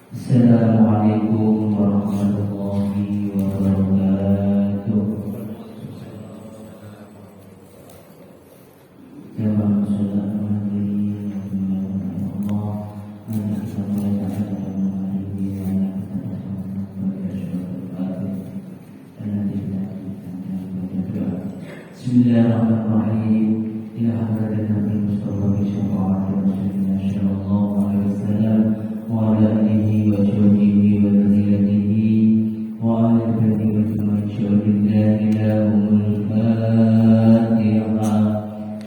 Assalamualaikum warahmatullahi wabarakatuh. Jamaah salat hadirin Allah, mari kita mulai dalam hari ini yang Bismillahirrahmanirrahim. Ila hadratin Nabi Mustafa sallallahu alaihi wasallam wa ala alihi wa sahbihi wa dzurriyyatihi wa ala alihi wa sahbihi lahumul Fatihah.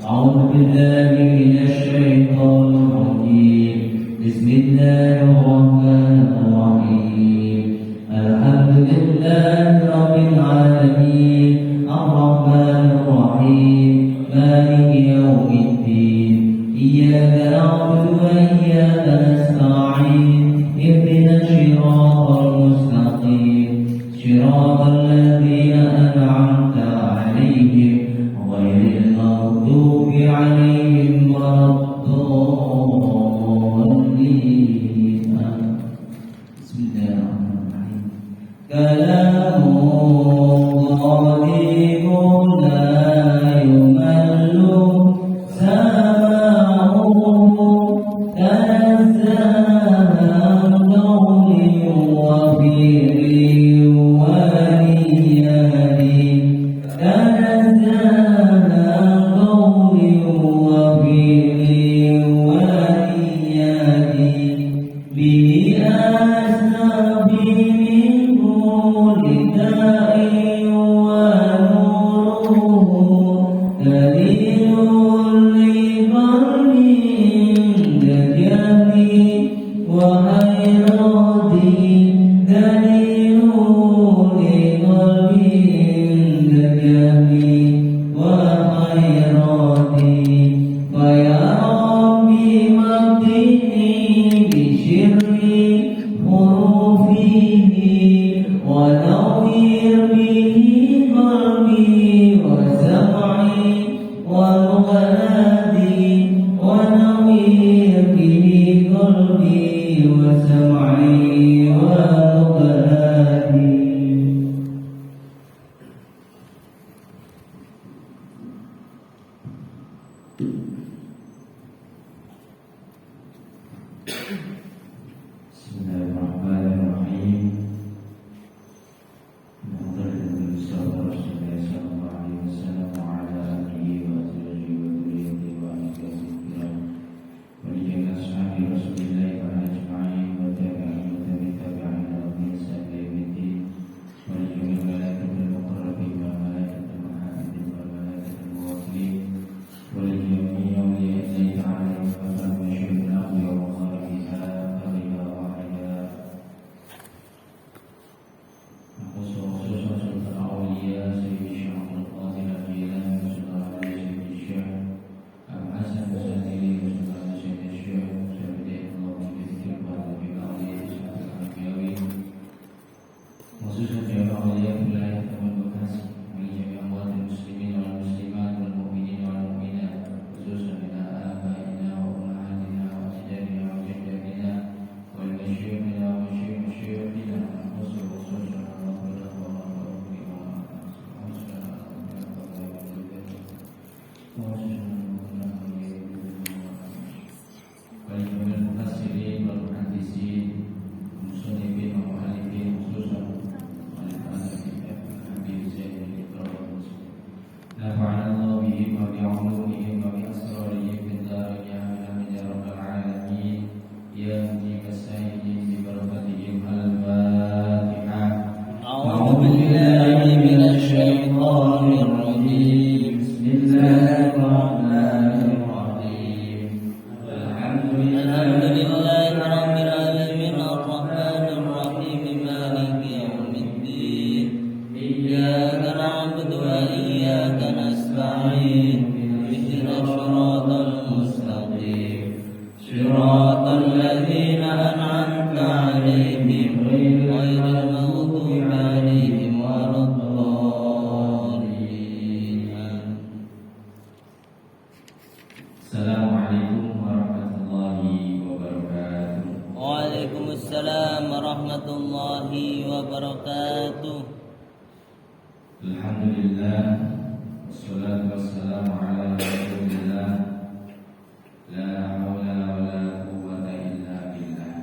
A'udzu billahi minasy syaithanir rajim. Bismillahirrahmanirrahim. Alhamdulillahi rabbil alamin. Ar-Rahmanir Rahim. Maliki yaumiddin. Iyyaka na'budu wa iyyaka nasta'in. Ihdinas siratal mustaqim. Siratal ladzina an'amta 'alaihim ghairil maghdubi 'alaihim waladdallin. Bismillahirrahmanirrahim. Kalamun qadimun la yumallu sama'uhu tanazzalun qawlin wa fi'lin wa niyadin. Tanazzalun qawlin wa fi'lin wa niyadin. Bihi asnabi min kulli da'in wa nuruhu dalilun li qalbin najati wa hayrati. Dalilun li qalbin najati wa hayrati. Fa ya Rabbi maktini bi syirri hurufihi wa nawwir bihi qalbi wa sam'i wa lughati wa nawwir bihi qalbi wa sam'i wa lughati. Bismillahirrahmanirrahim. Assalamualaikum warahmatullahi wabarakatuh. Waalaikumsalam warahmatullahi wabarakatuh. Alhamdulillah, wassalatu wassalamu ala rasulillah, la hawla wa la quwwata illa billah.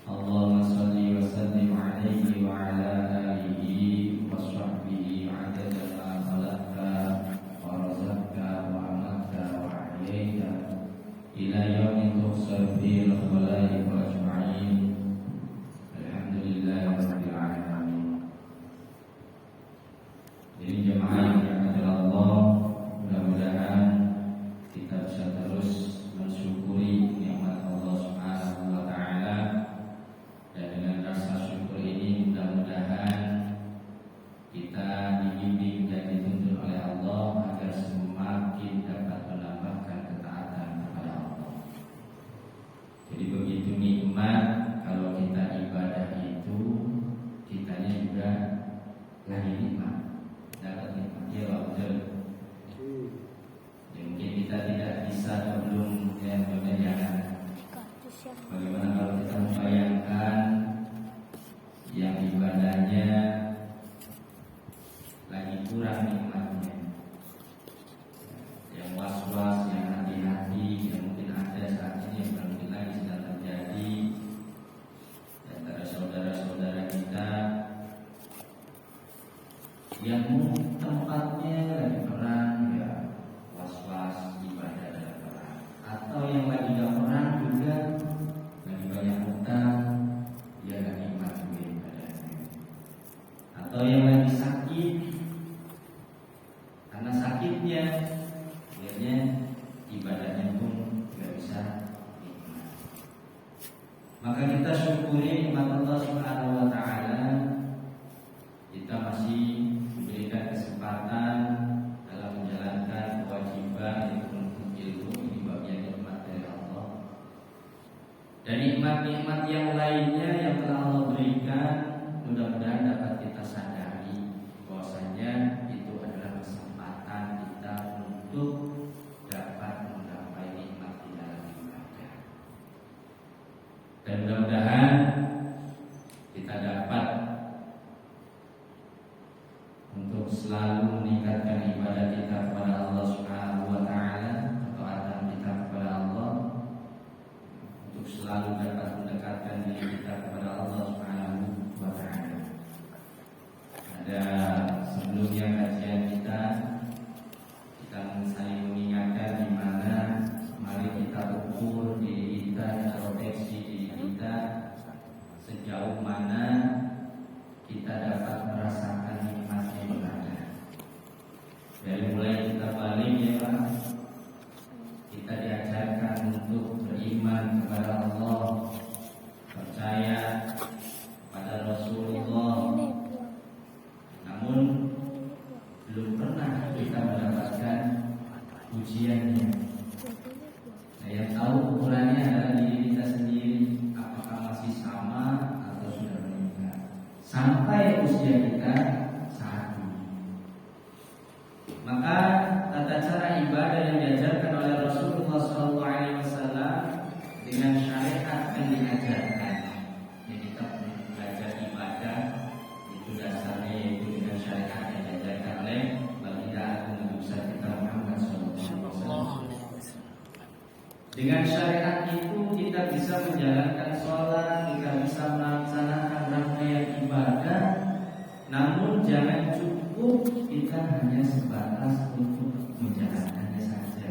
Allahumma salli wa sallim alaihi wa ala alihi wa sahbihi adada ma khalaqta wa razaqta wa amatta wa ahyaita ila yaumin tuhsar fihi al-khalaiq ajma'in. Alhamdulillah rabbil alamin. Jadi jemaah yang dirahmati Allah, mudah-mudahan kita bisa terus mensyukuri nikmat Allah Subhanahu wa taala, dan dengan rasa syukur ini mudah-mudahan kita dibimbing dan dituntun oleh Allah agar semakin dapat menambahkan ketaatan kepada Allah. Jadi begitu nikmat kalau kita ibadah itu, kitanya juga lagi nikmat, dapat nikmat. Ya betul. Ya, mungkin kita tidak bisa atau belum membayangkan. Bagaimana kalau kita membayangkan yang ibadahnya lagi kurang nikmatnya, yang was-was, yang hati-hati, yang mungkin ada saat ini, yang mungkin lagi sedang terjadi di antara saudara-saudara kita yang tempatnya lagi perang, ya was-was ibadah dalam perang, atau yang lagi gak perang juga lagi banyak utang, dia gak nikmat juga ibadahnya, atau yang lagi sakit, karena sakitnya akhirnya ibadahnya pun gak bisa nikmat. Maka kita syukuri nikmat Allah Subhanahu wa taala, kita masih diberikan kesempatan dalam menjalankan kewajiban yaitu menuntut ilmu. Ini bagian nikmat dari Allah. Dan nikmat-nikmat yang lainnya yang telah Allah berikan, mudah-mudahan dapat kita sadari bahwasanya itu adalah kesempatan kita untuk dapat menggapai nikmat di dalam ibadah. Dan mudah-mudahan kita dapat untuk selalu meningkatkan ibadah kita kepada Allah Subhanahu wa taala, ketaatan kita kepada Allah, untuk selalu dapat mendekatkan diri kita kepada Allah Subhanahu wa taala. Ada sebelumnya kajian kita saling mengingatkan di mana mari kita ukur diri kita, introspeksi diri kita, sejauh mana kita dapat merasakan nikmatnya ibadah. Dari mulai kita balik ya Pak, kita diajarkan untuk beriman kepada Allah, percaya pada Rasulullah, namun belum pernah kita mendapatkan ujiannya. Nah, yang tahu ukurannya adalah diri kita sendiri, apakah masih sama atau sudah meningkat sampai usia kita saat ini. Maka tata cara ibadah yang diajarkan oleh Rasulullah SAW dengan syariat yang diajarkan, yang kita belajar ibadah itu dasarnya yaitu dengan syariat yang diajarkan oleh baginda agung Nabi besar kita Muhammad SAW. Dengan syariat itu kita bisa menjalankan sholat, kita bisa melaksanakan rangkaian ibadah. Namun jangan cukup kita hanya sebatas untuk menjalankannya saja.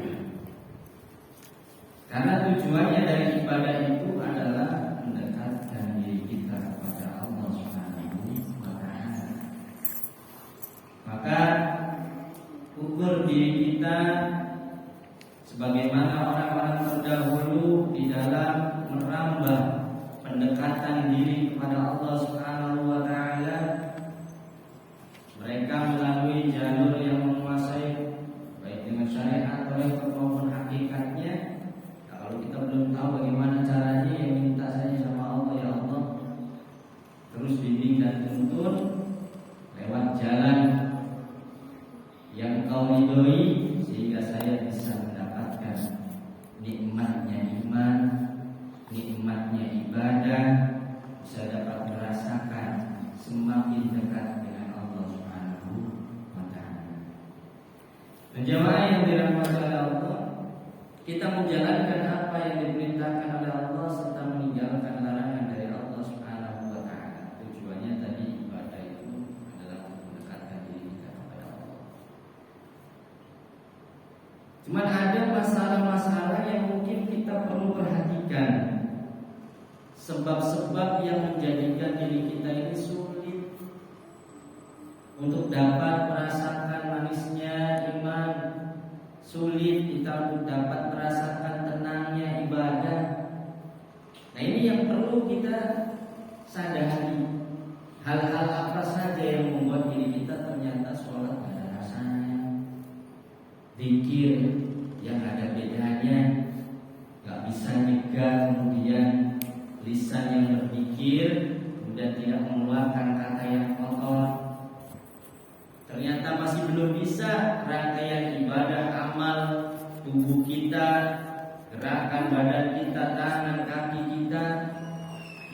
Karena tujuannya dari ibadah itu adalah mendekatkan diri kita kepada Allah Subhanahu wa taala. Maka ukur diri kita sebagaimana orang-orang terdahulu di dalam merambah pendekatan diri kepada Allah Subhanahu wa taala. Mereka melalui jalur yang menguasai baik dengan syariat maupun hakikatnya. Nah, kalau kita belum tahu bagaimana caranya, yang minta saja sama Allah, ya Allah, terus bimbing dan tuntun lewat jalan yang Kau ridhoi, sehingga saya bisa mendapatkan nikmatnya iman, nikmatnya ibadah, bisa menjalankan apa yang diperintahkan oleh Allah serta meninggalkan larangan dari Allah Subhanahu wa taala. Tujuannya tadi ibadah itu adalah untuk mendekatkan diri kita kepada Allah. Cuman ada masalah-masalah yang mungkin kita perlu perhatikan. Sebab-sebab yang menjadikan diri kita ini sulit untuk dapat merasakan manisnya iman, sulit kita untuk dapat merasakan tenangnya ibadah. Nah, ini yang perlu kita sadari. Hal-hal apa saja yang membuat diri kita ternyata sholat gak ada rasanya, zikir yang ada bedanya, gak bisa nyegah, kemudian lisan yang berpikir kemudian tidak mengeluarkan kata yang kotor. Ternyata masih belum bisa rangkaian ibadah amal tubuh kita, gerakan badan kita, tangan, kaki kita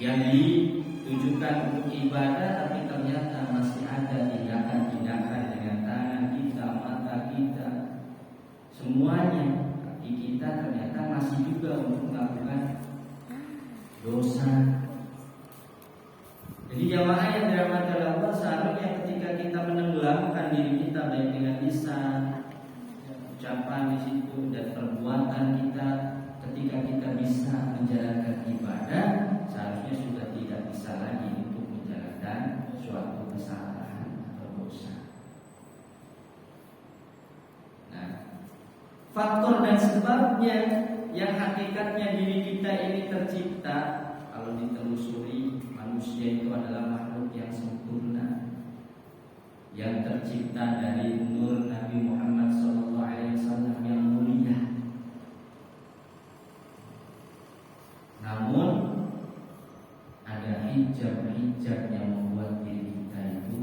yang ditujukan untuk ibadah, tapi ternyata masih ada tindakan-tindakan dengan tangan kita, mata kita, semuanya kaki kita ternyata masih juga untuk melakukan dosa. Jadi jamaah yang dirahmati Allah, seharusnya ketika kita menenggelamkan diri kita baik dengan lisan, ucapan di situ dan perbuatan kita, ketika kita bisa menjalankan ibadah, seharusnya sudah tidak bisa lagi untuk menjalankan suatu kesalahan atau dosa. Nah, faktor dan sebabnya yang hakikatnya diri kita ini tercipta, kalau ditelusuri, manusia itu adalah makhluk yang sempurna, yang tercipta dari nur Nabi Muhammad SAW yang mulia. Namun ada hijab-hijab yang membuat diri kita itu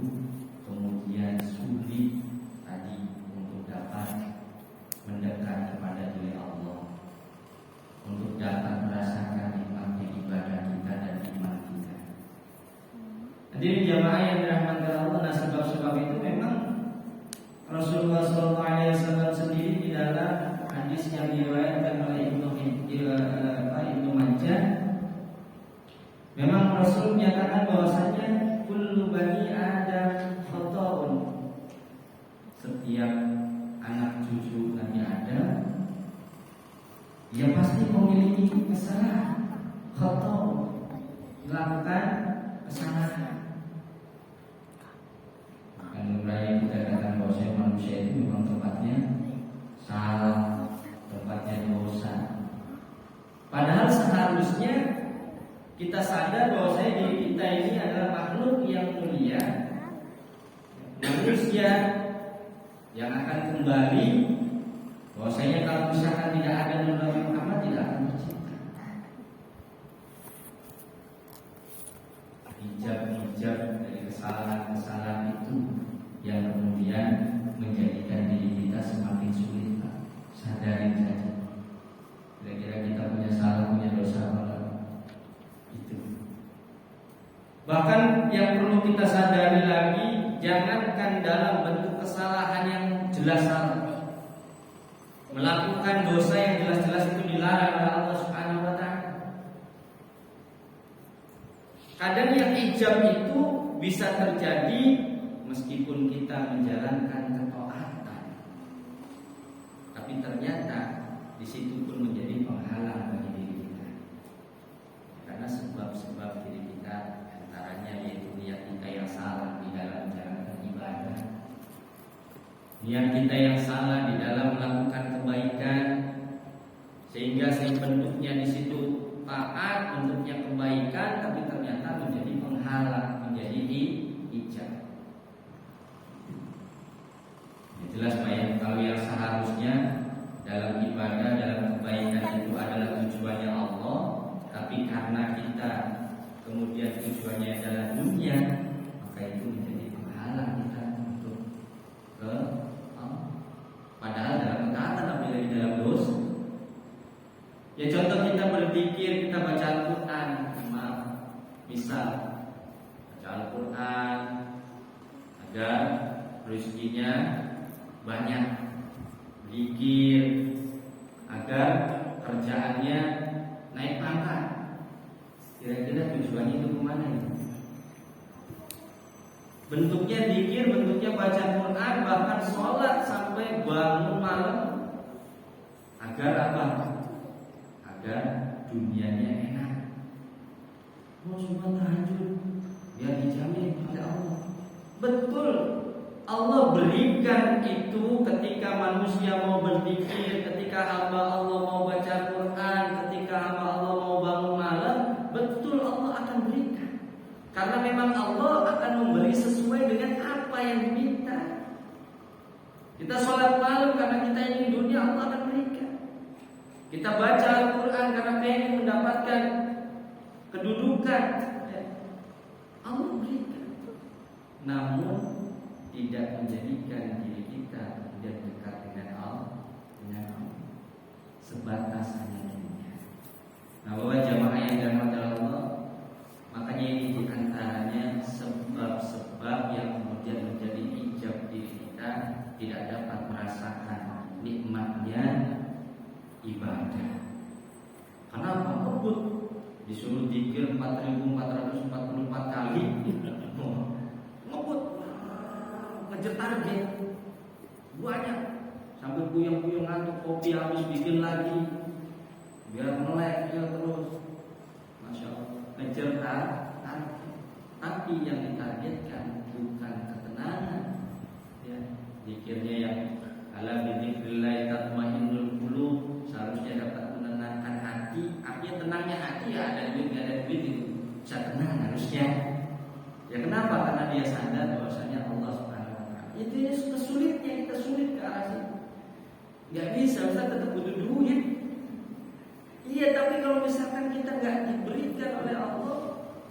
kemudian sulit tadi untuk dapat mendekat kepada diri Allah, untuk dapat merasakan nikmatnya ibadah kita dan iman kita. Hadirin jamaah yang dirahmati Allah, nah sebab-sebab itu memang Rasulullah SAW sendiri di dalam hadis yang diriwayatkan oleh Ibnu Majah, memang Rasul menyatakan bahwasanya kullu bani Adam khata'un, setiap anak cucu Nabi Adam dia pasti memiliki kesalahan, khata', melakukan kesalahan. Akan raya kita katakan bahwa manusia itu memang tempatnya salah, tempatnya dosa. Padahal seharusnya kita sadar bahwa diri kita ini adalah makhluk yang mulia, manusia yang akan kembali. Bahwasanya kalau misalkan tidak ada Nabi Muhammad, tidak akan tercipta. Hijab-hijab dari kesalahan-kesalahan itu yang kemudian menjadikan diri kita semakin sulit, Pak. Sadarin saja. Kira-kira kita punya salah, punya dosa apa? Itu. Bahkan yang perlu kita sadari lagi, jangankan dalam bentuk kesalahan yang jelas salah, melakukan dosa yang jelas-jelas itu dilarang oleh Allah Subhanahu wa taala. Kadang yang hijab itu bisa terjadi meskipun kita menjalankan ketaatan, tapi ternyata di situ pun menjadi penghalang bagi diri kita. Karena sebab-sebab diri kita antaranya yaitu niat kita yang salah di dalam menjalankan ibadah, niat kita yang salah di dalam melakukan kebaikan, sehingga bentuknya di situ taat, bentuknya kebaikan, tapi ternyata menjadi penghalang, menjadi hijab. Ya, jelas Pak ya, kalau yang seharusnya dalam ibadah, dalam kebaikan itu adalah tujuannya Allah, tapi karena kita kemudian tujuannya adalah dunia, maka itu menjadi penghalang kita untuk ke padahal dalam ketaatan apabila di dalam dosa. Ya contoh kita berzikir, kita baca Al-Quran, misal baca Al-Quran agar rezekinya banyak, zikir agar kerjaannya naik pangkat. Kira-kira tujuannya itu kemana ya? Bentuknya zikir, bentuknya baca Quran, bahkan sholat sampai bangun malam. Agar apa? Agar dunianya enak. Mau semua tahajud biar dijamin oleh Allah. Betul, Allah berikan itu ketika manusia mau berzikir, ketika hamba Allah mau baca Quran, ketika hamba Allah mau bangun malam. Betul, Allah akan berikan. Karena memang Allah akan memberi sesuai dengan apa yang diminta. Kita sholat malam karena kita ingin dunia, Allah akan berikan. Kita baca Al-Quran karena ingin mendapatkan kedudukan, Allah berikan. Namun tidak menjadikan diri kita kemudian dekat dengan Allah, sebatas hanya dunia. Nah, bahwa jamaah yang dirahmati Allah, makanya ini diantaranya sebab-sebab yang kemudian menjadi hijab diri kita tidak dapat merasakan nikmatnya ibadah. Kenapa? Ngebut disuruh zikir 4.444 kali, ngebut, ngejar target banyak, sampai puyeng-puyeng ngantuk, kopi habis bikin lagi, biar melek ya terus. Masya Allah, ngejar target. Tapi yang ditargetkan bukan ketenangan, ya, zikirnya yang ala bidzikrillah tatmainnul qulub, seharusnya dapat menenangkan hati. Artinya tenangnya hati ya, ada duit nggak ada duit itu bisa tenang harusnya. Ya kenapa? Karena dia sadar bahwasanya Allah Subhanahu Wa Taala. Itu kesulitnya, kita sulit ke arah situ. Nggak bisa, Ustaz tetap butuh duit. Iya, tapi kalau misalkan kita nggak diberikan oleh Allah,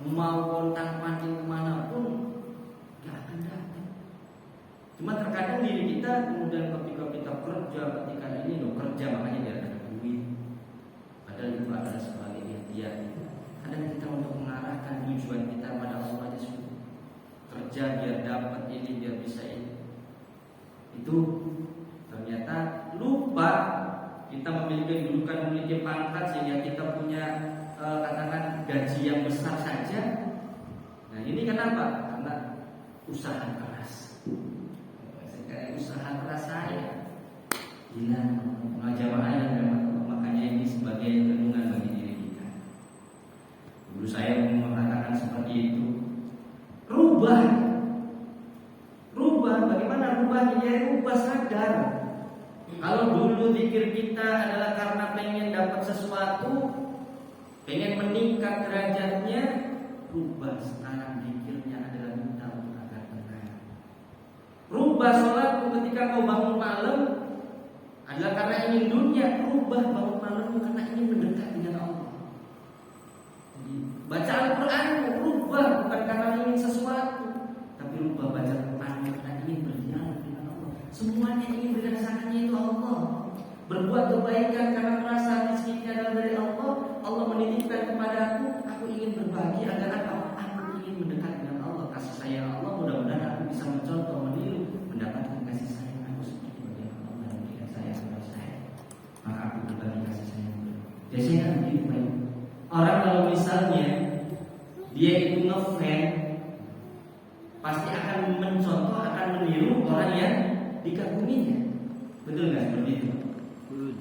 mau kontang-panting kemanapun nggak akan datang. Cuma terkadang diri kita kemudian ketika kita kerja, ketika ini loh kerja makanya biar ada duit. Padahal itu adalah sebagai ikhtiar. Kadang kita untuk mengarahkan tujuan kita pada Allah aja sudah. Kerja biar dapat ini, biar bisa ini. Itu ternyata lupa kita memiliki kedudukan, memiliki pangkat sehingga kita punya katakan gaji yang besar saja. Nah ini kenapa? Karena usaha keras. Usaha keras saya hilang jamaah yang memang, makanya ini sebagai renungan bagi diri kita. Dulu saya mengatakan seperti itu. Rubah, bagaimana rubahnya? Ya rubah sadar. Kalau dulu zikir kita adalah karena pengen dapat sesuatu, pengen meningkat derajatnya, rubah sekarang zikirnya adalah minta untuk agar tenang. Rubah sholatmu ketika kau bangun malam adalah karena ingin dunia, rubah bangun malammu karena ingin mendekat dengan Allah. Jadi, baca Al-Quranmu rubah bukan karena ingin sesuatu, tapi rubah baca Al-Quranmu karena ingin berdialog dengan Allah. Semuanya ingin berdasarkannya itu Allah. Berbuat kebaikan karena merasa rezekinya adalah dari Allah. Allah menitipkan kepadaku, aku ingin berbagi agar apa? Aku ingin mendekat dengan Allah. Kasih sayang Allah, mudah-mudahan aku bisa mencontoh, meniru, mendapatkan kasih sayang aku seperti bagaimana Allah memberikan sayang kepada saya. Maka aku berbagi kasih sayang. Biasanya kan begitu Pak. Orang kalau misalnya dia itu ngefans, pasti akan mencontoh, akan meniru orang yang dikaguminya. Betul nggak seperti itu?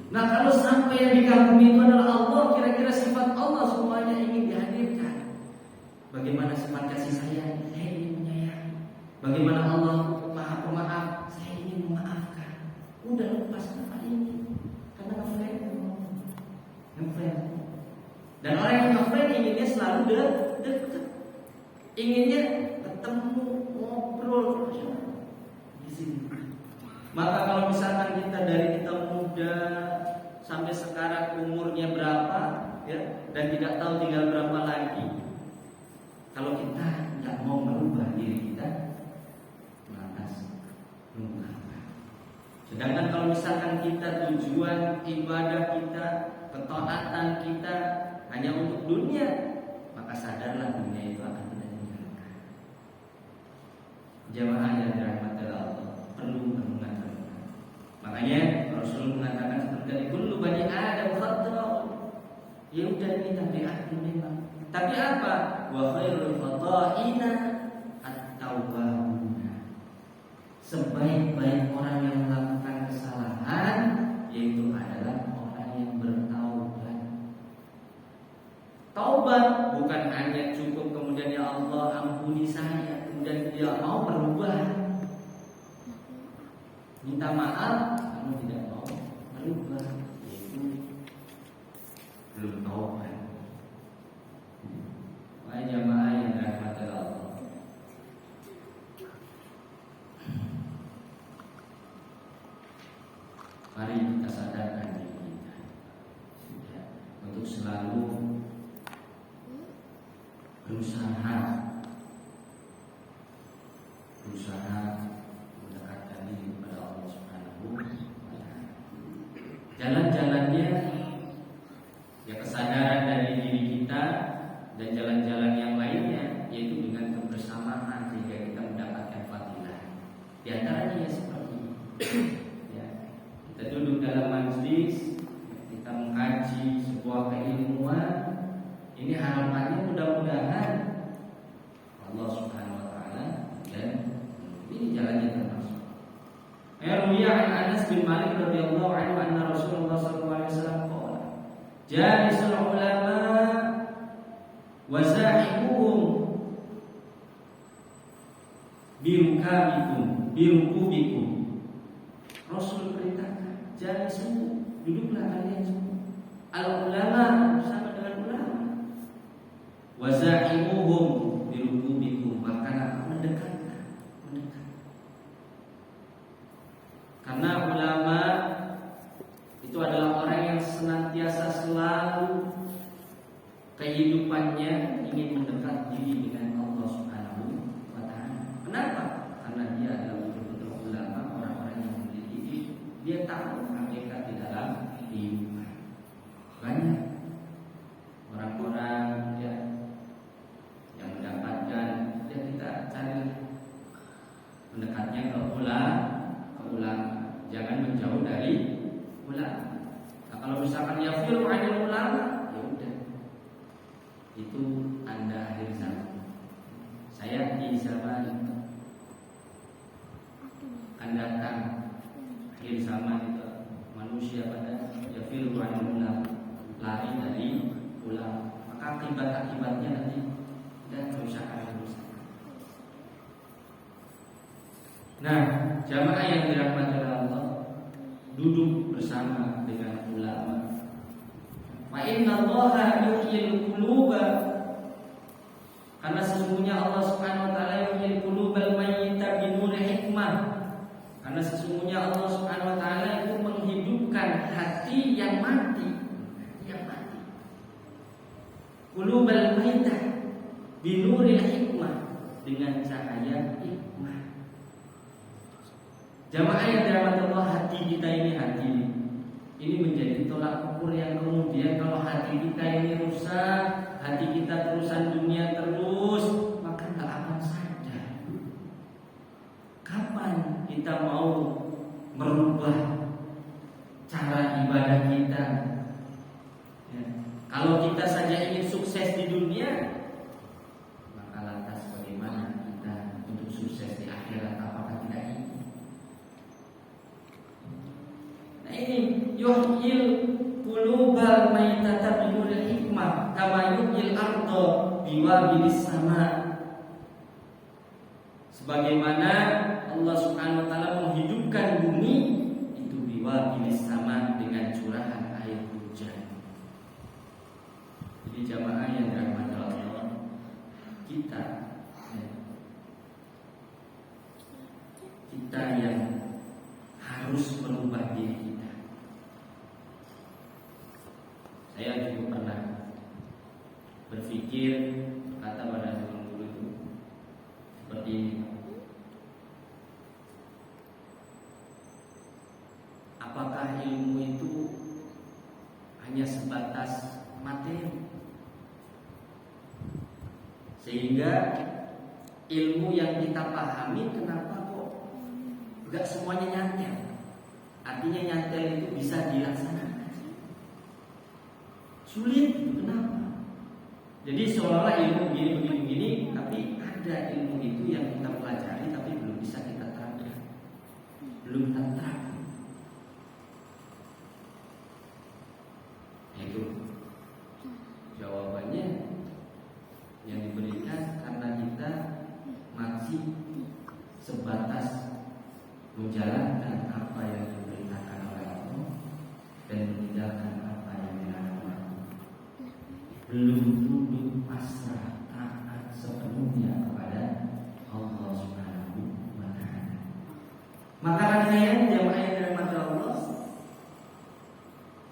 Nah kalau sampai yang dikagumi itu adalah Allah, kira-kira sifat Allah semuanya ingin dihadirkan. Bagaimana sifat kasih sayang? Saya ingin menyayangi. Bagaimana Allah Maha Pemaaf? Saya ingin memaafkan. Udah lepas apa ini? Karena ngefans. Dan orang yang ngefans inginnya selalu dekat, inginnya ketemu, ngobrol di sini. Maka kalau misalkan kita dari kita muda sampai sekarang umurnya berapa, ya, dan tidak tahu tinggal berapa lagi, kalau kita nggak mau merubah diri kita, lantas nunggu apa? Sedangkan kalau misalkan kita tujuan ibadah kita, ketaatan kita hanya untuk dunia, maka sadarlah dunia itu akan kita tinggalkan. Jamaah yang dirahmati Allah perlu renungan. Makanya Rasul mengatakan seperti dari kullu bani Adam khata'un. Ya udah ini tabiatnya memang. Tapi apa? Wa khairul khata'ina at-tawwabun. Sebaik-baik orang yang melakukan kesalahan yaitu adalah orang yang bertaubat. Taubat bukan hanya cukup kemudian ya Allah ampuni saya, kemudian dia mau berubah. Minta maaf, kamu tidak mau berubah, yaitu belum taubat. Wahai jamaah yang dirahmati Allah, mari kita sadarkan diri kita ya, untuk selalu berusaha mendekatkan diri kepada Allah Subhanahu wa Ta'ala. Jalan-jalannya ya kesadaran dari diri kita dan jalan-jalan yang lainnya yaitu dengan kebersamaan sehingga kita mendapatkan fadilah. Di antaranya ya seperti ini. Ya, kita duduk dalam majelis, kita mengkaji sebuah keilmuan. Ini harapannya mudah-mudahan Allah Subhanahu wa Ta'ala dan ini jalannya termasuk. Ruwiya an Anas bin Malik radhiyallahu anhu anna Rasulullah sallallahu alaihi wasallam qala jalisul ulama wa sahibuhum birukubikum. Rasul perintahkan jalisu, duduklah kalian semua. Al ulama bersama dengan ulama. Wa sahibuhum birukubikum, bahkan mendekat. Karena ulama itu adalah orang yang senantiasa selalu kehidupannya ingin mendekat diri dengan Allah Subhanahu wa Ta'ala. Kenapa? Karena dia adalah betul-betul ulama, orang-orang yang memiliki dia tahu hakikat di dalam kehidupan. Banyak orang-orang ya yang mendapatkan ya kita cari mendekatnya ke ulama. Jangan menjauh dari ulama. Nah, kalau misalkan ya firu anil ulama, ya udah. Itu Anda akhir zaman. Saya di zaman akan datang akhir zaman itu manusia pada ya firu anil ulama, lari dari ulama. Maka akibat-akibatnya nanti dan kerusakan. Nah, jamaah yang dirahmati Allah, duduk bersama dengan ulama. Wa inna Allaha yuhyil quluba, karena sesungguhnya Allah Subhanahu wa Ta'ala yuhyil qulubal mayyita bi nuri hikmah. Karena sesungguhnya Allah Subhanahu wa Ta'ala itu menghidupkan hati yang mati, qulubal mayyita bi nuri hikmah, dengan cahaya hikmah. Jamaah yang dirahmati Allah, hati kita ini menjadi tolak ukur yang kemudian kalau hati kita ini rusak, hati kita terusan dunia terus, maka nggak akan sadar kapan kita mau merubah cara ibadah kita. Ya. Kalau kita saja ingin sukses di dunia, maka lantas bagaimana kita untuk sukses di akhirat? Apakah tidak ingin? Ini yuhyil qulubal maitata bi nuril hikmah kama yuhyil ardo biwabilis sama. Sebagaimana Allah Subhanahu wa Ta'ala menghidupkan bumi itu biwabilis sama dengan curahan air hujan. Jadi jamaah yang dirahmati Allah, kita yang harus merubah diri kita. Saya juga pernah berpikir, kata pada zaman dulu itu seperti ini. Apakah ilmu itu hanya sebatas materi? Sehingga ilmu yang kita pahami kenapa kok enggak semuanya nyantel? Artinya nyantel itu bisa dilaksanakan. Sulit itu kenapa? Jadi seolah-olah ilmu begini, tapi ada ilmu itu yang kita pelajari tapi belum bisa kita terapkan, belum terapkan. Itu jawabannya yang diberikan karena kita masih sebatas menjalankan apa yang diperintahkan oleh Allah dan meninggalkan apa yang dilarang oleh Allah. Belum tunduk pasrah taat sepenuhnya kepada Allah Subhanahu wa Ta'ala. Maka yang jamaah yang dirahmati Allah,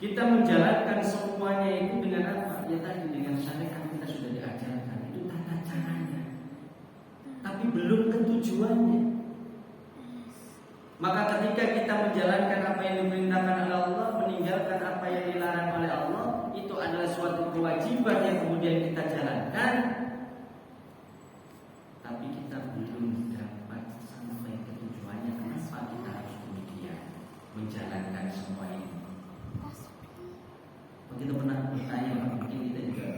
kita menjalankan semuanya itu dengan apa? Ya tadi dengan syariat kita sudah diajarkan, itu tata caranya. Tapi belum ke tujuannya. Maka ketika kita menjalankan apa yang diperintahkan oleh Allah, meninggalkan apa yang dilarang oleh Allah, itu adalah suatu kewajiban yang kemudian kita jalankan. Tapi kita belum dapat sampai ke tujuannya. Kenapa kita harus demikian menjalankan semua ini? Kita pernah bertanya, mungkin kita juga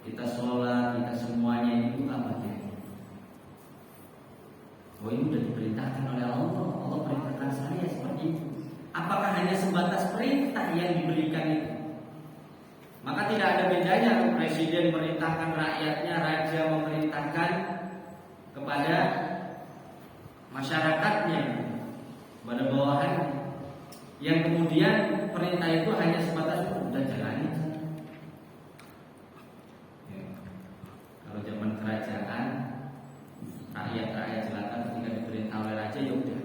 kita sholat, kita semuanya itu apa ya? Oh, ini sudah diperintahkan oleh Allah. Allah perintahkan saya seperti itu. Apakah hanya sebatas perintah yang diberikan itu? Maka tidak ada bedanya presiden memerintahkan rakyatnya, raja memerintahkan kepada masyarakatnya, pada bawahannya. Yang kemudian perintah itu hanya sebatas udah jalani. Ya. Kalau zaman kerajaan, rakyat selatan ketika diperintah oleh raja ya udah,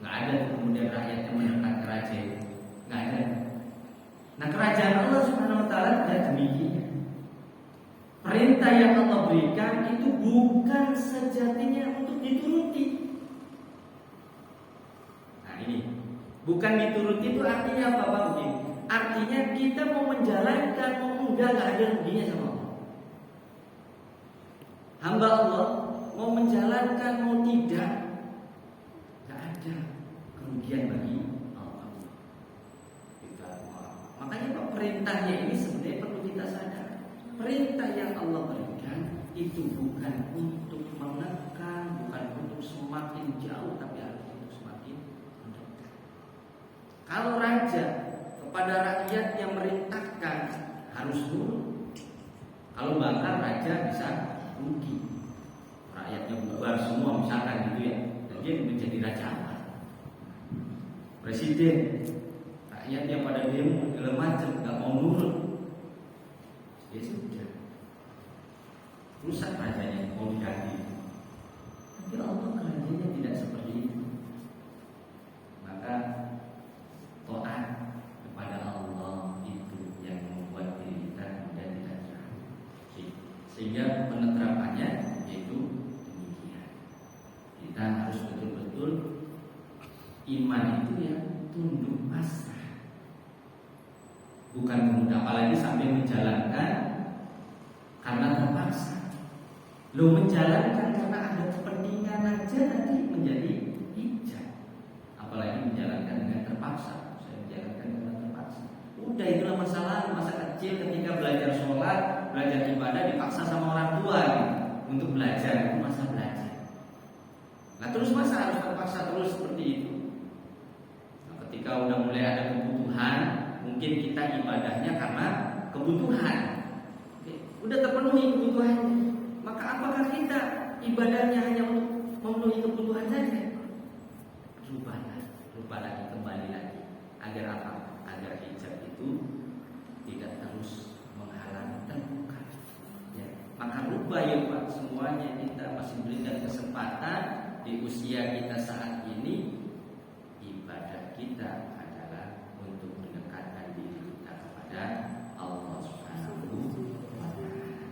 nggak ada kemudian rakyatnya mendekat ke raja itu, nggak ada. Nah kerajaan Allah Subhanahu Wa Taala tidak demikian. Perintah yang Allah berikan itu bukan sejatinya untuk dituruti. Nah ini bukan dituruti itu artinya apa Pak? Artinya kita mau menjalankan, mau enggak, nggak ada ruginya sama Allah. Hamba Allah mau menjalankan, mau tidak, nggak ada kerugian bagi Allah. Makanya Pak, perintahnya ini sebenarnya perlu kita sadar. Perintah yang Allah berikan itu bukan untuk menekan, bukan untuk semakin jauh, tapi harus untuk semakin mendekat. Kalau raja kepada rakyat yang merintahkan harus nurut. Kalau bahkan raja bisa rugi, rakyatnya bubar semua misalkan gitu ya, dan dia menjadi raja apa? Presiden, rakyatnya pada demo segala macam, nggak mau nurut, ya sudah, rusak rajanya, mau diganti. Tapi Allah kerajanya tidak seperti itu. Maka taat kepada Allah itu yang membuat diri kita mudah tidak jauh. Sehingga penerapannya yaitu demikian. Kita harus betul-betul iman itu ya tunduk pasrah, bukan kemudian apalagi sampai menjalankan karena terpaksa. Lo menjalankan karena ada kepentingan aja nanti menjadi hijab. Apalagi menjalankan dengan terpaksa. Saya menjalankan dengan terpaksa. Udah itulah masalah masa kecil ketika belajar sholat, belajar ibadah dipaksa sama orang tua gitu, untuk belajar, itu masa belajar. Nah terus masa harus terpaksa terus seperti itu. Nah, ketika udah mulai ada kebutuhan, mungkin kita ibadahnya karena kebutuhan. Oke, udah terpenuhi kebutuhannya. Maka apakah kita ibadahnya hanya untuk memenuhi kebutuhan saja? Rubah lagi, kembali lagi. Agar apa? Agar hijab itu tidak terus menghalangi terbuka. Ya. Maka rubah ya Pak, semuanya kita masih berikan kesempatan di usia kita saat ini. Ibadah kita adalah untuk mendekatkan diri kita kepada Allah Subhanahu wa Ta'ala.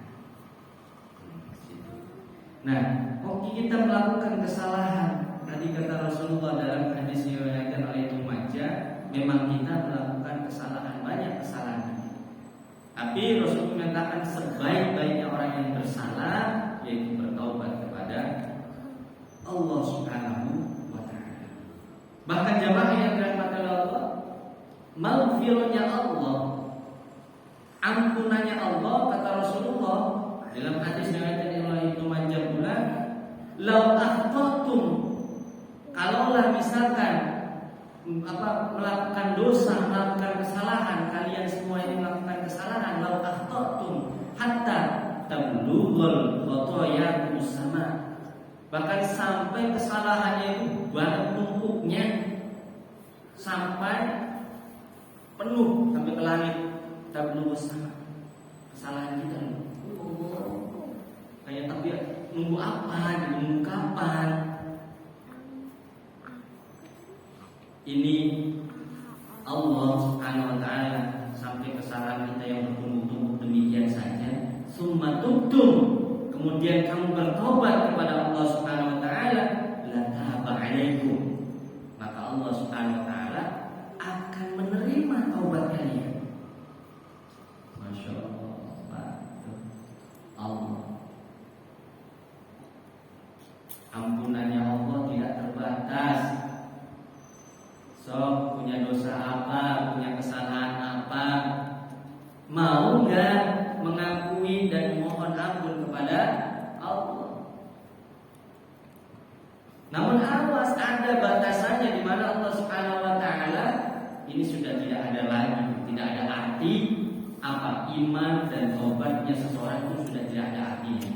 Nah, kok kita melakukan kesalahan? Tadi kata Rasulullah dalam hadis yang diriwayatkan oleh Ibnu Majah, memang kita melakukan kesalahan, banyak kesalahan. Tapi Rasul mengatakan sebaik-baiknya orang yang bersalah yaitu bertaubat kepada Allah Subhanahu wa Ta'ala. Bahkan jamaah yang dirahmati Allah, maghfirahnya Allah ampunannya Allah, kata Rasulullah dalam hadis riwayat Ibnu Majah pula, "Lau akhtatum," kalaulah misalkan melakukan dosa, melakukan kesalahan, kalian semua ini melakukan kesalahan, "Lau akhtatum hatta tablughul khotoyakum sama." Bahkan sampai kesalahannya itu banyak numpuknya sampai penuh sampai ke langit, tablughus sama. Kesalahan kita kayak tapi nunggu apa? Nunggu kapan? Ini Allah Subhanahu wa taala sampai kesalahan kita yang bertumpuk-tumpuk demikian saja. Summa tubtum, kemudian kamu bertobat kepada Allah Subhanahu wa taala, la taba alaikum, maka Allah Subhanahu wa taala akan menerima taubat kalian. Masya Allah. Allah, ampunannya Allah tidak terbatas. So, punya dosa apa, punya kesalahan apa, mau nggak mengakui dan mohon ampun kepada Allah? Namun awas, ada batasannya di mana Allah Subhanahu wa taala ini sudah tidak ada lagi, tidak ada arti apa iman dan taubatnya seseorang itu sudah tidak ada artinya.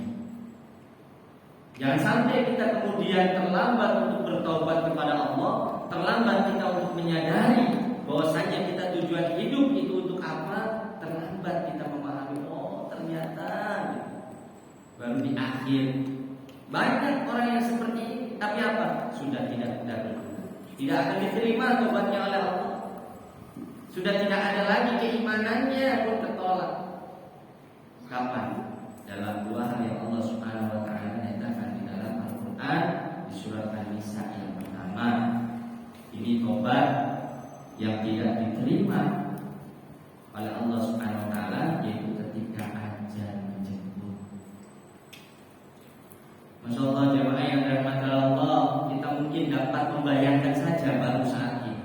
Jangan sampai kita kemudian terlambat untuk bertaubat kepada Allah, terlambat kita untuk menyadari bahwasanya kita tujuan hidup itu untuk apa, terlambat kita memahami, oh ternyata baru di akhir. Banyak orang yang seperti ini, tapi apa? Sudah tidak berguna, tidak akan diterima taubatnya oleh Allah. Sudah tidak ada lagi keimanannya pun tertolak. Kapan? Dalam dua hal yang Allah Subhanahu wa taala nyatakan di dalam Al-Qur'an di surat An-Nisa yang pertama. Ini tobat yang tidak diterima oleh Allah Subhanahu wa taala, yaitu ketika ajal menjemput. Masya Allah jemaah yang dirahmati Allah, kita mungkin dapat membayangkan saja baru saat ini,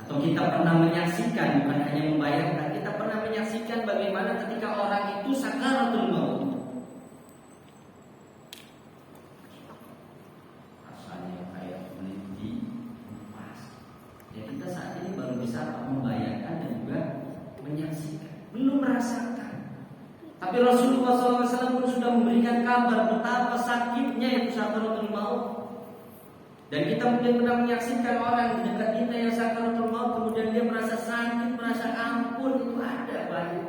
atau kita pernah menyaksikan, bukan hanya membayangkan, kita pernah menyaksikan bagaimana ketika orang itu sakaratul maut. Rasanya kayak meliti lepas. Ya kita saat ini baru bisa membayangkan dan juga menyaksikan, belum merasakan. Tapi Rasulullah SAW pun sudah memberikan kabar betapa sakitnya itu sakaratul maut. Dan kita mungkin pernah menyaksikan orang di dekat kita yang sakaratul maut, kemudian dia merasa sakit, merasa ampun, itu ada banyak.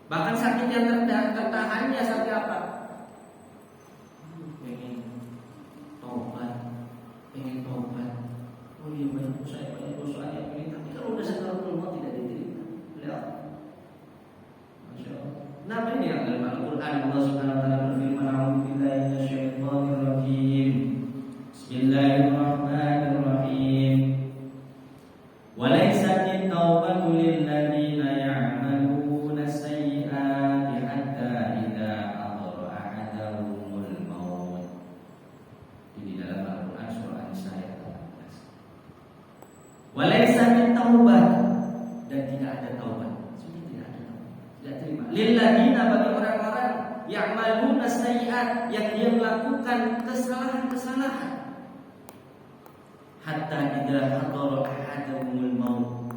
Bahkan sakit yang tertahannya sampai apa? Pengen tobat. Oh iya banyak dosa yang ini, tapi kalau udah sakaratul maut tidak diterima. Lihat, Masya Allah. Nah ini yang dalam Al-Quran Allah Subhanahu wa taala berfirman, "A'udzubillahi minasyaitonir rajim. Bismillahirrahmanirrahim. Walaysat at-taubatu lil ladzina ya'maluna as-sayyi'ati hatta idza hadara ahadahumul maut." Ini dalam Al-Qur'an surah An-Nisa ayat 18. Walaysat at-taubatu, dan tidak ada taubat. Sudah tidak ada taubat. Tidak terima. Lil ladzina, bagi orang-orang ya'maluna as-sayyi'at, yang dia melakukan kesalahan-kesalahan. Hatta idza hadara ahadahumul maut,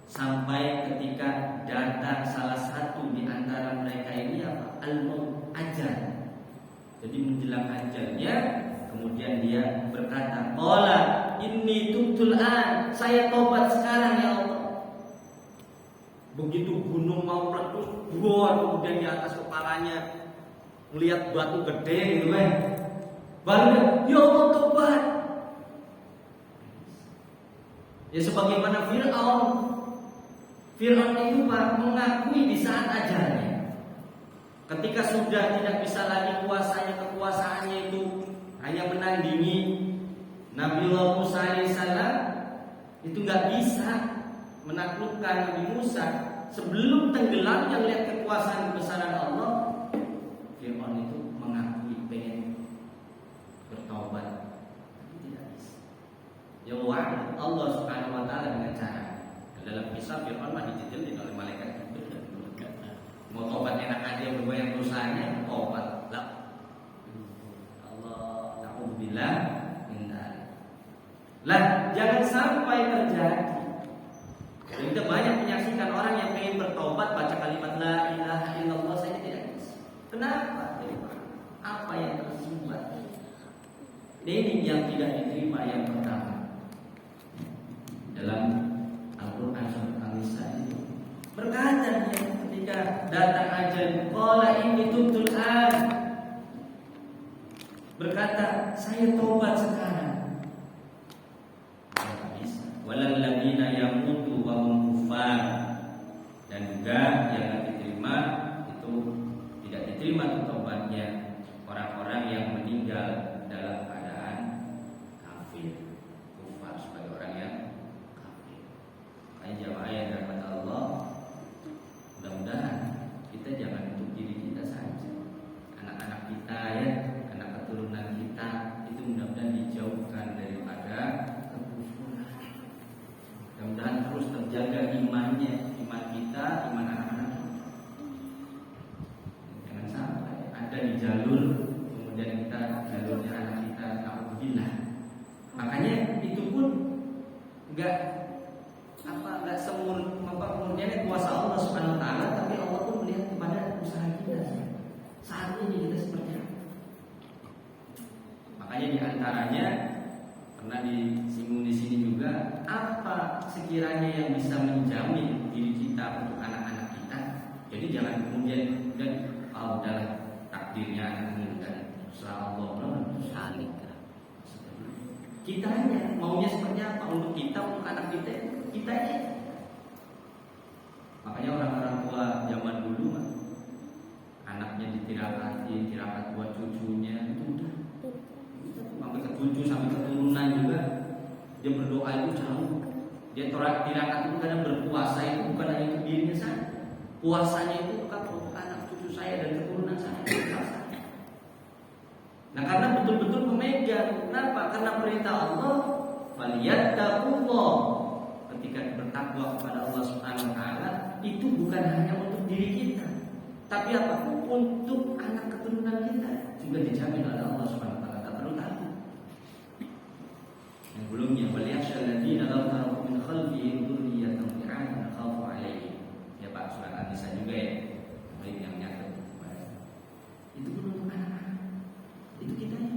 sampai ketika datang salah satu di antara mereka ini apa? Al-maut, ajal. Jadi menjelang ajalnya, kemudian dia berkata, "Qala inni tubtul an," saya tobat sekarang ya Allah. Begitu gunung mau meletus, kemudian di atas kepalanya melihat batu gede gitu kan. Baru ya Allah tobat. Ya sebagaimana Fir'aun itu mengakui di saat ajalnya, ketika sudah tidak bisa lagi kekuasaannya itu hanya menandingi Nabiullah Musa alaihissalam, itu nggak bisa menaklukkan Nabi Musa. Sebelum tenggelamnya melihat kekuasaan kebesaran Allah, Fir'aun itu mengakui pengen bertaubat, tapi tidak bisa. Ya Allah Subhanahu wa taala dengan cara dalam kisah Fir'aun dijejelin oleh malaikat Jibril. kalimat la ilaha illallah saja tidak bisa. Kenapa? Apa yang tersumbat? Ini yang tidak diterima yang pertama dalam Al-Quran surat An-Nisa itu berkata dia ketika datang ajal, qala inni tubtul an, berkata saya tobat sekarang. Tidak bisa. Walal ladina yamutu wa hum kufar, dan juga yang tidak diterima itu tidak diterima itu tobatnya orang-orang yang meninggal dalam keadaan kafir, kufar, sebagai orang yang kafir. Makanya jamaah yang dirahmati Allah, mudah-mudahan kita jangan untuk diri kita saja, anak-anak kita ya, anak keturunan kita itu mudah-mudahan dijauhkan daripada kekufuran. Mudah-mudahan terus terjaga imannya, iman kita, iman anak-anak kita. Jangan sampai ada di jalur kemudian kita jalurnya anak kita alhamdulillah. Makanya itu pun enggak murninya kuasa Allah Subhanahu wa taala, tapi Allah pun melihat kepada usaha kita. Saat ini kita seperti apa? Makanya di antaranya pernah disinggung di sini juga, apa sekiranya yang bisa menjamin diri kita untuk anak-anak kita. Jadi jangan kemudian udahlah takdirnya anak ini dan usaha Allah salik. Kita hanya maunya seperti apa untuk kita, untuk anak kita aja. Makanya orang-orang tua zaman dulu anaknya ditirakat buat cucunya itu udah sampai ke cucu, sampai keturunan juga dia berdoa itu jauh. Dia tirakat itu kadang berpuasa itu bukan hanya untuk dirinya saja, puasanya itu bukan untuk anak cucu saya dan keturunan saya. Nah karena betul-betul memegang. Kenapa? Karena perintah Allah, falyattaqullah, ketika bertakwa kepada Allah Subhanahu wa taala itu bukan hanya untuk diri kita, tapi apa? Untuk anak keturunan kita juga dijamin oleh Allah Subhanahu wa taala. Tak perlu takut. Yang belumnya, walyakhshal ladzina law taraku min khalfihim dzurriyyatan dha'afan khafu 'alaihim. Ya Pak, surat An-Nisa juga ya. Baik yang nyatet. Itu pun untuk anak-anak. Itu kita ya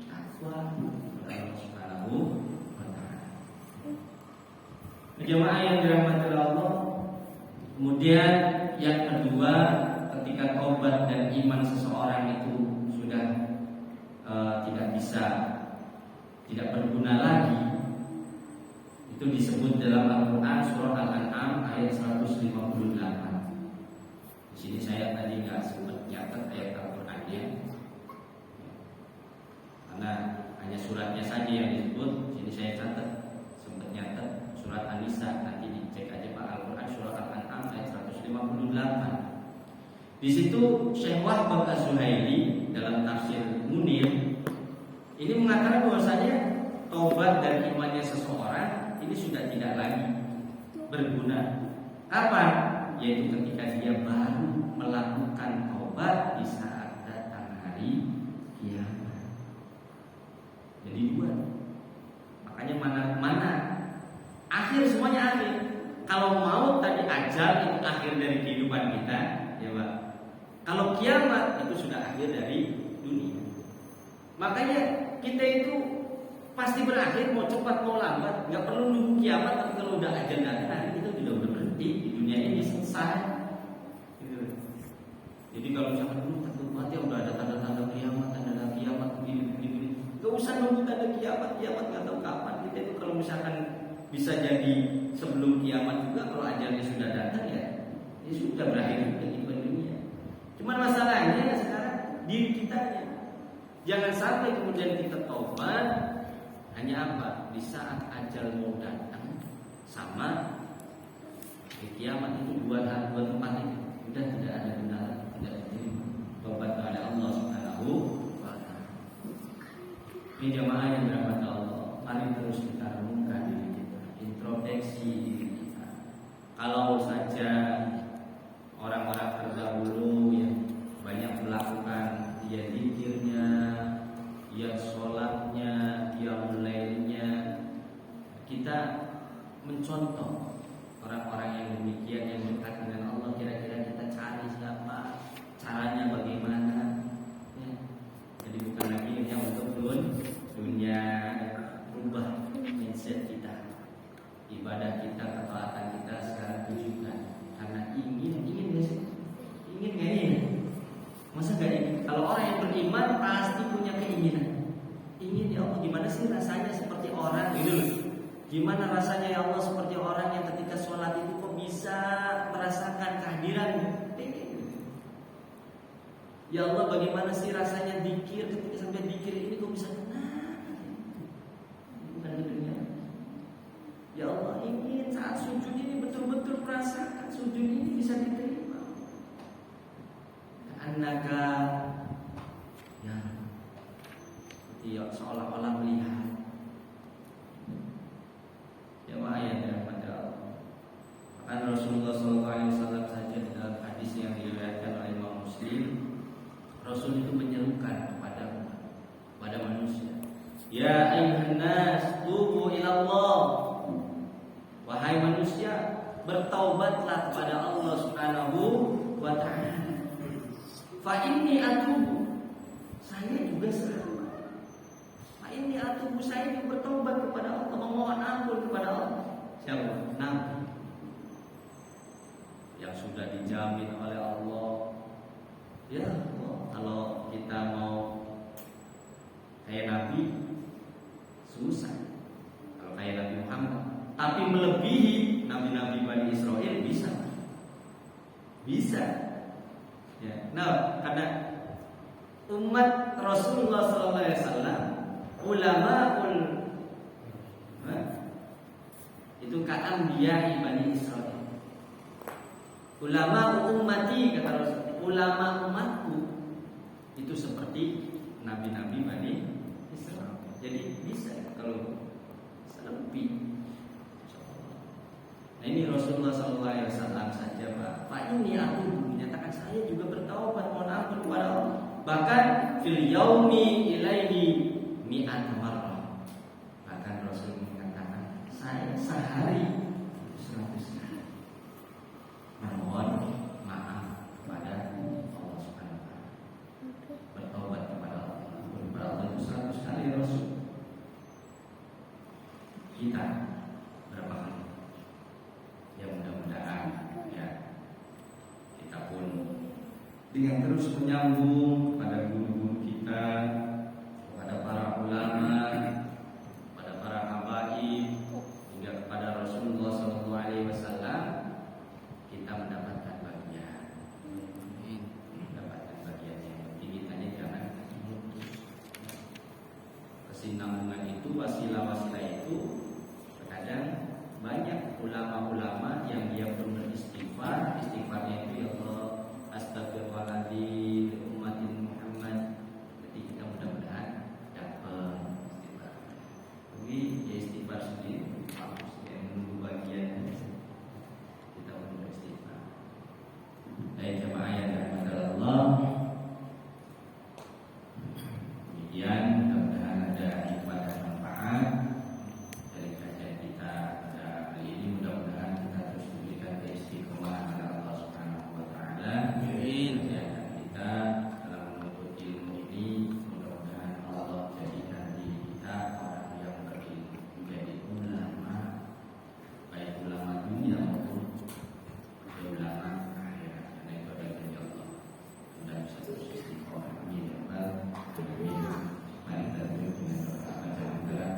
takwa kepada Allah Subhanahu wa taala. Jemaah yang dirahmati Allah, kemudian yang kedua, ketika taubat dan iman seseorang itu sudah tidak berguna lagi, itu disebut dalam Al-Quran surah Al-An'am ayat 158. Di sini saya tadi nggak sempat nyatet ayat Al-Qurannya, karena hanya suratnya saja yang disebut. Sini saya catat, sempat nyatet surat An-Nisa, nanti dicek aja Pak, Al-Quran surah Al-An'am ayat 158. Di situ Syekh Wahbah Az-Zuhaili dalam tafsir Munir ini mengatakan bahwasanya taubat dan imannya seseorang ini sudah tidak lagi berguna. Apa? Yaitu ketika dia baru melakukan taubat di saat datang hari kiamat. Jadi dua. Makanya mana akhir, semuanya akhir. Kalau maut tadi ajal itu akhir dari kehidupan kita, ya Pak. Kalau kiamat itu sudah akhir dari dunia. Makanya kita itu pasti berakhir, mau cepat mau lambat, nggak perlu nunggu kiamat. Tapi kalau udah ajal datang, kita sudah berhenti di dunia ini, selesai. Jadi kalau misalkan dulu takut mati, udah ada tanda-tanda kiamat, tanda kiamat begini. Gak usah nunggu tanda kiamat nggak tahu kapan. Kita itu kalau misalkan bisa jadi sebelum kiamat juga, kalau ajalnya sudah datang ya sudah berakhir kehidupan dunia. Cuman masalahnya sekarang diri kita ya. Jangan sampai kemudian kita taubat hanya apa? Di saat ajal mau datang, sama di kiamat itu dua tempat ini sudah tidak ada benar, tidak diterima taubat kepada Allah Subhanahu wa taala. Ini jamaah yang dirahmati Allah, mari terus kita renungkan diri kita, introspeksi diri kita. Kalau saja orang-orang terdahulu yang banyak melakukan dia zikirnya, dia sholatnya, dia mulailnya, kita mencontoh orang-orang yang demikian yang dekat dengan Allah, kira-kira Gimana sih rasanya seperti orang gitu? Gimana rasanya ya Allah seperti orang yang ketika sholat itu kok bisa merasakan kehadiran-Mu? Ya Allah, bagaimana sih rasanya zikir ketika sampai zikir ini kok bisa tenang? Bukan di dunia. Ya Allah, ingin saat sujud ini betul-betul merasakan sujud ini bisa diterima. Annaka ya seolah-olah melihat ya ayat pada Allah. Maka Rasulullah SAW saja dalam hadis yang diriwayatkan oleh Imam Muslim, Rasul itu menyerukan kepada manusia, ya ayyuhan nas tubu ila Allah. Wahai manusia, bertaubatlah kepada Allah Subhanahu wa ta'ala. Fa inni atubu, saya juga selalu. Fa inni atubu, saya juga bertaubat kepada Allah, memohon ampun kepada Allah. Siapa? Nabi yang sudah dijamin oleh Allah. Ya Allah, kalau kita mau kayak Nabi susah. Kalau kayak Nabi Muhammad, tapi melebihi nabi-nabi Bani Israel bisa. Ya. Nah, karena umat Rasulullah SAW ulamaul itu ka'anbiya'i Bani Israel. Ulama ummati, kata Rasul, ulama umatku itu seperti nabi-nabi Bani Israel. Jadi bisa kalau lebih. Nah, ini Rasulullah SAW saja, Pak ini aku menyatakan saya juga bertaubat, mohon ampun kepada Allah. Bahkan fil yaumi ilaihi mi'at marrah. Bahkan Rasul mengatakan saya sehari 100 kali mohon maaf kepada Allah Subhanahu wa taala. Bertaubat kepada Allah, kepada Allah itu 100 kali Rasul. Kita berapa kali? Ya mudah-mudahan ya kita pun dengan terus menyambung pada guru-guru kita, kepada para ulama, kepada para habaib, hingga kepada Rasulullah SAW, kita mendapatkan bagian. Mendapatkan bagian yang penting, kita jangan memutus. Kesinambungan itu, wasilah-wasilah itu terkadang banyak ulama-ulama yang dia pun beristighfar, istighfarnya itu ya Allah astagfirullahaladzim umatin Muhammad. Jadi kita mudah-mudahan dapat istighfar. Tapi ya istighfar sendiri bagus, yang menunggu bagian kita pun beristighfar. Baik jemaah yang dirahmati Allah, demikian mudah-mudahan ada hikmah dan manfaat dari kajian kita pada hari ini. Mudah-mudahan kita terus diberikan keistiqomahan oleh Allah Subhanahu wa taala. Amin. Dan kita dalam menuntut ilmu ini, mudah-mudahan Allah jadikan diri kita orang yang berilmu, menjadi ulama, baik ulama dunia maupun ulama akhirat. Karena itu adalah dari Allah. Mudah bisa terus istiqomah. Amin ya rabbal alamin. Mari kita tutup dengan doa bacaan gerak.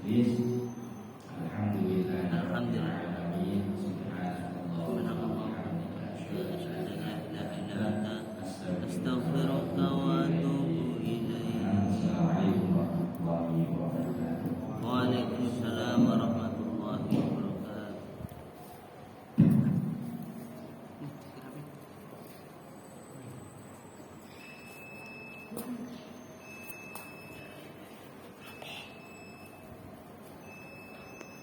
Alhamdulillahirrahmanirrahim. Subhanallah wa bihamdihi, asyhadu an la ilaha illa anta, astaghfiruka wa atubu ilaik. Assalamualaikum warahmatullahi wabarakatuh. Waalaikumsalam warahmatullahi wabarakatuh.